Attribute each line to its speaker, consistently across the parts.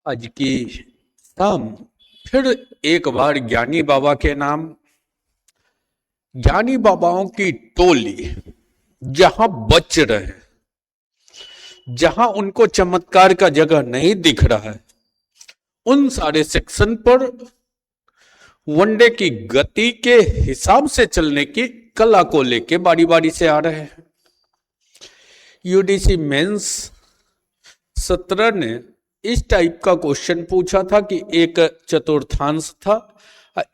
Speaker 1: आज की शाम फिर एक बार ज्ञानी बाबा के नाम, ज्ञानी बाबाओं की टोली जहां बच रहे, जहां उनको चमत्कार का जगह नहीं दिख रहा है, उन सारे सेक्शन पर वनडे की गति के हिसाब से चलने की कला को लेके बारी बारी से आ रहे हैं। यूडीसी मेंस 17 ने इस टाइप का क्वेश्चन पूछा था कि एक चतुर्थांश था,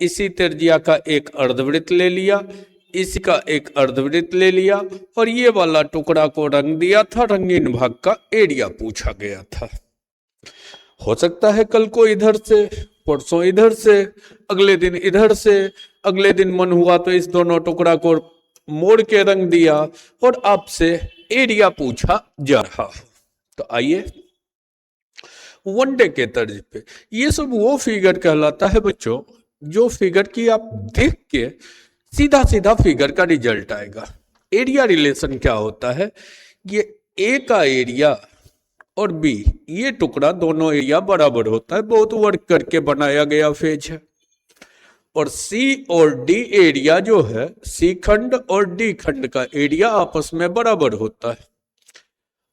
Speaker 1: इसी त्रिज्या का एक अर्धवृत्त ले लिया, इसी का एक अर्धवृत्त ले लिया और ये वाला टुकड़ा को रंग दिया था, रंगीन भाग का एरिया पूछा गया था। हो सकता है कल को इधर से, परसों इधर से, अगले दिन इधर से, अगले दिन मन हुआ तो इस दोनों टुकड़ा को मोड़ के रंग दिया और आपसे एरिया पूछा जा रहा हो। तो आइए वनडे के तर्ज पे ये सब वो फिगर कहलाता है बच्चों, जो फिगर की आप देख के सीधा सीधा फिगर का रिजल्ट आएगा। एरिया रिलेशन क्या होता है, ये ए का एरिया और बी, ये टुकड़ा दोनों एरिया बराबर होता है, बहुत वर्क करके बनाया गया फेज है। और सी और डी एरिया जो है, सी खंड और डी खंड का एरिया आपस में बराबर होता है।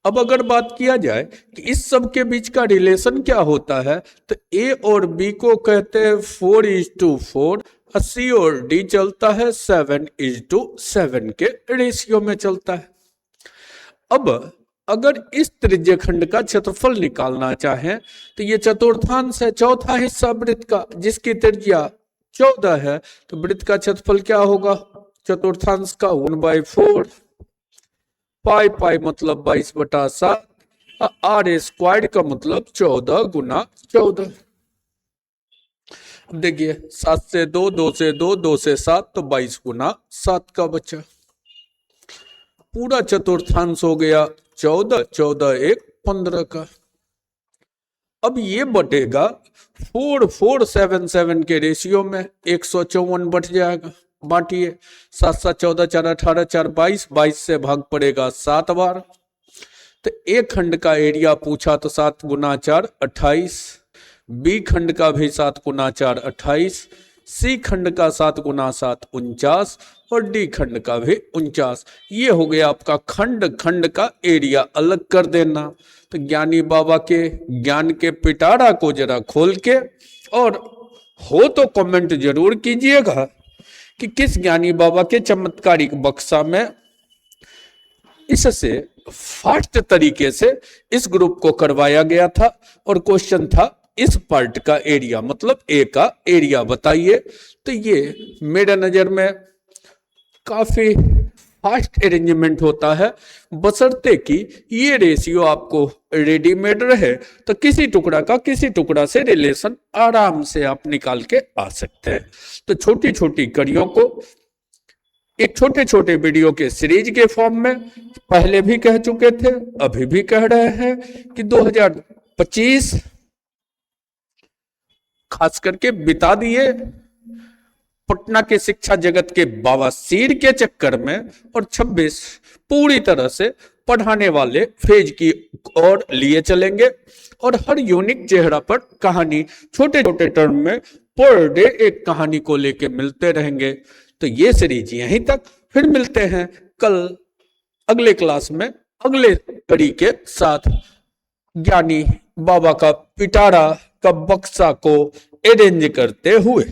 Speaker 1: अब अगर बात किया जाए कि इस सब के बीच का रिलेशन क्या होता है, तो ए और बी को कहते हैं 4:4, सी और डी चलता है 7:7 के रेशियो में चलता है। अब अगर इस त्रिज्य खंड का क्षेत्रफल निकालना चाहें तो ये चतुर्थांश है, चौथा हिस्सा वृत्त का, जिसकी त्रिज्या 14 है, तो वृत्त का क्षेत्रफल क्या होगा चतुर्थांश का 1/4, पाई पाई मतलब 22/7, आर स्क्वायर्ड का मतलब 14 गुना 14। अब देखिए 7 से 2, 2 से 2, 2 से 7, तो 22 गुना 7 का बचा। पूरा चतुर्थांश हो गया 14, 14 1 15 का। अब ये बटेगा 4477 के रेशियो में, 154 बट जाएगा। बांटिए 7 7 14 4 18 4 22, 22 से भाग पड़ेगा 7 बार। तो ए खंड का एरिया पूछा तो 7 गुना 4 28, बी खंड का भी 7 गुना 4 28, सी खंड का 7 गुना 7 49 और डी खंड का भी 49। ये हो गया आपका खंड खंड का एरिया। अलग कर देना तो ज्ञानी बाबा के ज्ञान के पिटारा को जरा खोल के, और हो तो कमेंट जरूर कीजिएगा कि किस ज्ञानी बाबा के चमत्कारिक बक्सा में इससे फास्ट तरीके से इस ग्रुप को करवाया गया था। और क्वेश्चन था इस पार्ट का एरिया, मतलब ए का एरिया बताइए। तो ये मेरे नजर में काफी फास्ट अरेंजमेंट होता है, बशर्ते कि ये रेशियो आपको रेडीमेड रहे, तो किसी टुकड़ा का किसी टुकड़ा से रिलेशन आराम से आप निकाल के आ सकते हैं। तो छोटी छोटी कड़ियों को एक छोटे छोटे वीडियो के सीरीज के फॉर्म में पहले भी कह चुके थे, अभी भी कह रहे हैं कि 2025 खास करके बिता दिए पटना के शिक्षा जगत के बवासीर के चक्कर में, और 26 पूरी तरह से पढ़ाने वाले फेज की ओर लिए चलेंगे। और हर यूनिक चेहरा पर कहानी छोटे छोटे टर्म में पर डे एक कहानी को लेके मिलते रहेंगे। तो ये सीरीज यहीं तक, फिर मिलते हैं कल अगले क्लास में अगले कड़ी के साथ, ज्ञानी बाबा का पिटारा का बक्सा को अरेंज करते हुए।